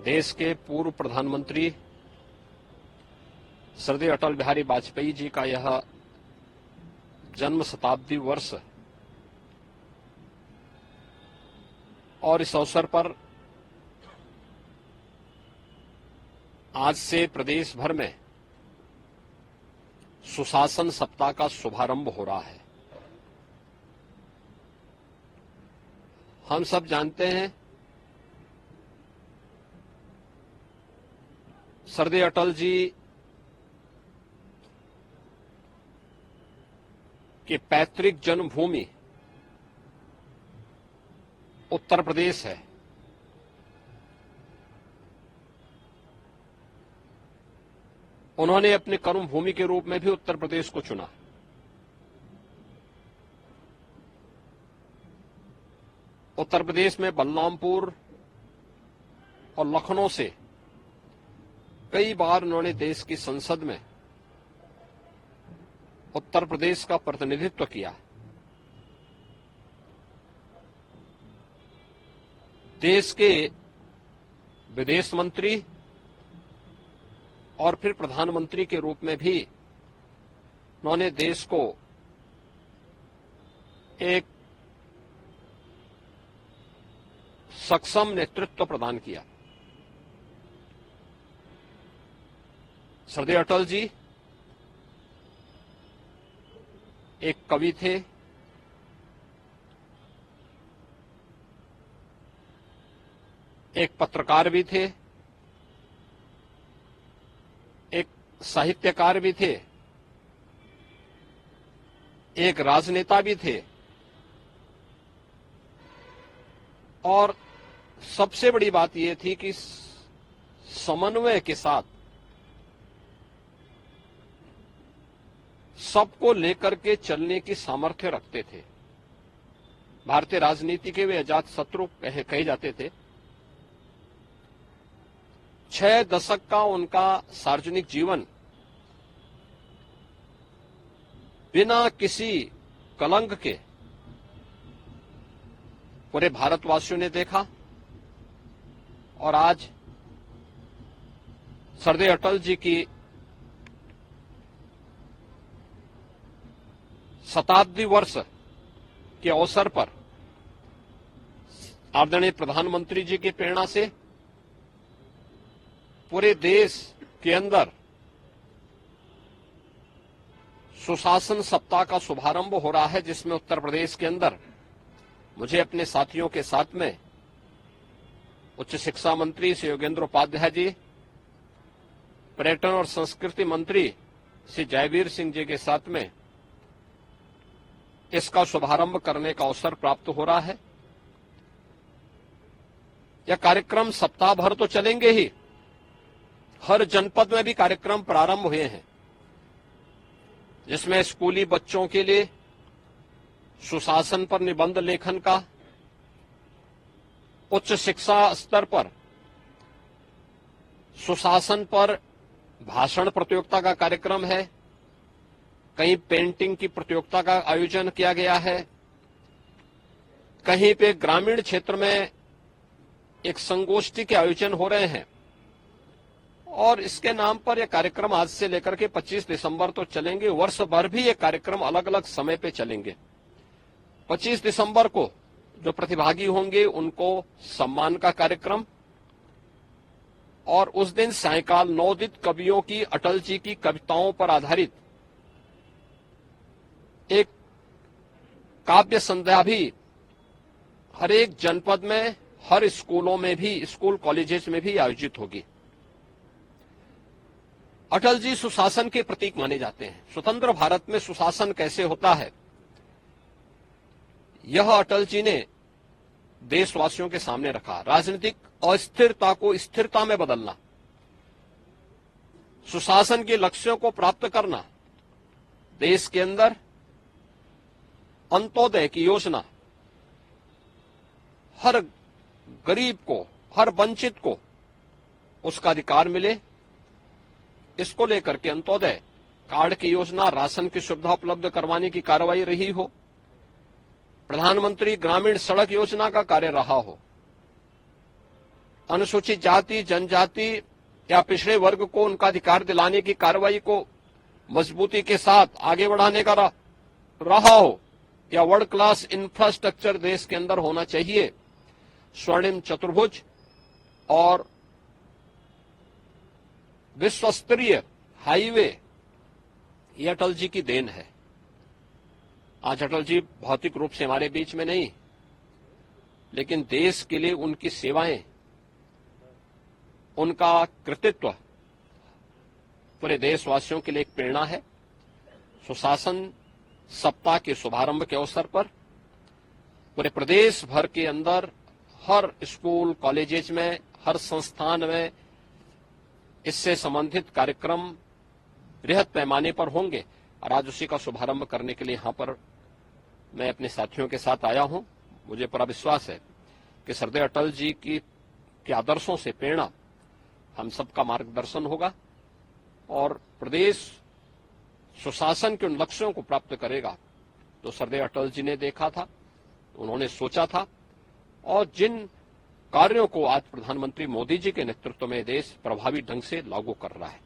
देश के पूर्व प्रधानमंत्री श्रद्धेय अटल बिहारी वाजपेयी जी का यह जन्म शताब्दी वर्ष और इस अवसर पर आज से प्रदेश भर में सुशासन सप्ताह का शुभारंभ हो रहा है। हम सब जानते हैं श्रद्धेय अटल जी की पैतृक जन्मभूमि उत्तर प्रदेश है। उन्होंने अपनी कर्मभूमि के रूप में भी उत्तर प्रदेश को चुना। उत्तर प्रदेश में बलरामपुर और लखनऊ से कई बार उन्होंने देश की संसद में उत्तर प्रदेश का प्रतिनिधित्व किया। देश के विदेश मंत्री और फिर प्रधानमंत्री के रूप में भी उन्होंने देश को एक सक्षम नेतृत्व प्रदान किया। श्रद्धेय अटल जी एक कवि थे, एक पत्रकार भी थे, एक साहित्यकार भी थे, एक राजनेता भी थे और सबसे बड़ी बात यह थी कि समन्वय के साथ सबको लेकर के चलने की सामर्थ्य रखते थे। भारतीय राजनीति के वे अजात शत्रु कहे जाते थे। 6 दशक का उनका सार्वजनिक जीवन बिना किसी कलंक के पूरे भारतवासियों ने देखा और आज श्रद्धेय अटल जी की शताब्दी वर्ष के अवसर पर आदरणीय प्रधानमंत्री जी की प्रेरणा से पूरे देश के अंदर सुशासन सप्ताह का शुभारंभ हो रहा है, जिसमें उत्तर प्रदेश के अंदर मुझे अपने साथियों के साथ में उच्च शिक्षा मंत्री श्री योगेंद्र उपाध्याय जी, पर्यटन और संस्कृति मंत्री श्री जयवीर सिंह जी के साथ में इसका शुभारंभ करने का अवसर प्राप्त हो रहा है। यह कार्यक्रम सप्ताह भर तो चलेंगे ही, हर जनपद में भी कार्यक्रम प्रारंभ हुए हैं, जिसमें स्कूली बच्चों के लिए सुशासन पर निबंध लेखन का, उच्च शिक्षा स्तर पर सुशासन पर भाषण प्रतियोगिता का कार्यक्रम है, कहीं पेंटिंग की प्रतियोगिता का आयोजन किया गया है, कहीं पे ग्रामीण क्षेत्र में एक संगोष्ठी के आयोजन हो रहे हैं और इसके नाम पर यह कार्यक्रम आज से लेकर के 25 दिसंबर तो चलेंगे। वर्ष भर भी ये कार्यक्रम अलग अलग समय पे चलेंगे। 25 दिसंबर को जो प्रतिभागी होंगे उनको सम्मान का कार्यक्रम और उस दिन सायंकाल नवोदित कवियों की अटल जी की कविताओं पर आधारित एक काव्य संध्या भी हर एक जनपद में, हर स्कूलों में भी, स्कूल कॉलेजेस में भी आयोजित होगी। अटल जी सुशासन के प्रतीक माने जाते हैं। स्वतंत्र भारत में सुशासन कैसे होता है, यह अटल जी ने देशवासियों के सामने रखा। राजनीतिक अस्थिरता को स्थिरता में बदलना, सुशासन के लक्ष्यों को प्राप्त करना, देश के अंदर अंत्योदय की योजना, हर गरीब को, हर वंचित को उसका अधिकार मिले, इसको लेकर के अंत्योदय कार्ड की योजना, राशन की सुविधा उपलब्ध करवाने की कार्रवाई रही हो, प्रधानमंत्री ग्रामीण सड़क योजना का कार्य रहा हो, अनुसूचित जाति, जनजाति या पिछड़े वर्ग को उनका अधिकार दिलाने की कार्रवाई को मजबूती के साथ आगे बढ़ाने का रहा हो, या वर्ल्ड क्लास इंफ्रास्ट्रक्चर देश के अंदर होना चाहिए, स्वर्णिम चतुर्भुज और विश्व स्तरीय हाईवे, ये अटल जी की देन है। आज अटल जी भौतिक रूप से हमारे बीच में नहीं, लेकिन देश के लिए उनकी सेवाएं, उनका कृतित्व पूरे देशवासियों के लिए एक प्रेरणा है। सुशासन सप्ताह के शुभारंभ के अवसर पर पूरे प्रदेश भर के अंदर हर स्कूल, कॉलेजेस में, हर संस्थान में इससे संबंधित कार्यक्रम बृहद पैमाने पर होंगे और आज उसी का शुभारंभ करने के लिए यहां पर मैं अपने साथियों के साथ आया हूं। मुझे पूरा विश्वास है कि सरदार अटल जी के आदर्शों से प्रेरणा हम सबका मार्गदर्शन होगा और प्रदेश सुशासन के उन लक्ष्यों को प्राप्त करेगा जो सरदार अटल जी ने देखा था, उन्होंने सोचा था और जिन कार्यों को आज प्रधानमंत्री मोदी जी के नेतृत्व में देश प्रभावी ढंग से लागू कर रहा है।